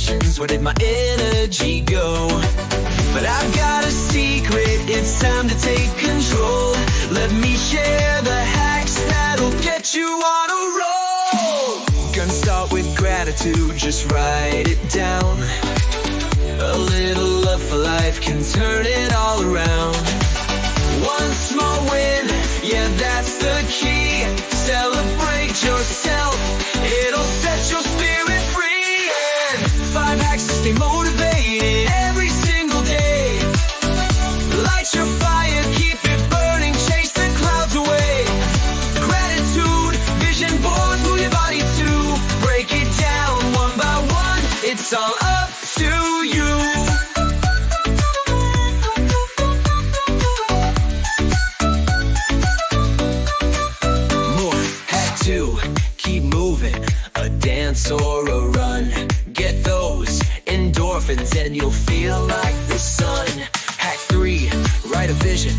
questions, where did my energy go? But I've got a secret, it's time to take control. Let me share the hacks that'll get you on a roll. Gonna start with gratitude, just write it down. A little love for life can turn it all around. One small win, yeah, that's the key. Celebrate yourself, it'll set your spirit free. And 5 hacks to stay motivated every single day. Light your fire, keep it burning, chase the clouds away. Gratitude, vision board, move your body to break it down one by one. It's all up to you. Keep moving, a dance or a run. Get those endorphins and you'll feel like the sun. Hack 3, write a vision,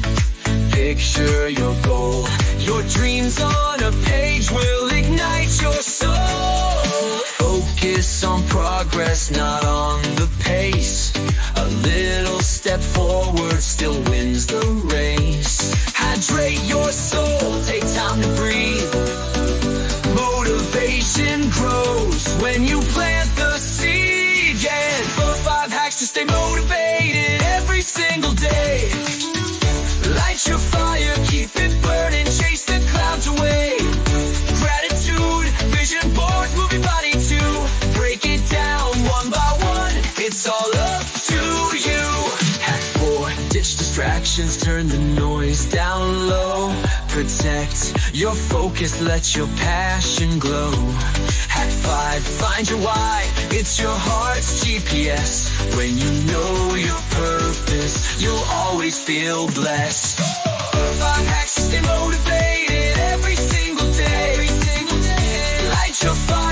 picture your goal. Your dreams on a page will ignite your soul. Focus on progress, not on the pace. A little step forward still wins the race. Hydrate your soul, take time to breathe. Motivation grows when you plant the seed. Yeah, 4 or 5 hacks to stay motivated every single day. Light your fire, keep it burning, chase the clouds away. Gratitude, vision boards, move your body to break it down one by one. It's all up to you. Hack 4, ditch distractions, turn the noise down low. Protect your focus, let your passion glow. Hack 5, find your why, it's your heart's GPS. When you know your purpose, you'll always feel blessed. 5 hacks to stay motivated every single day. Light your fire.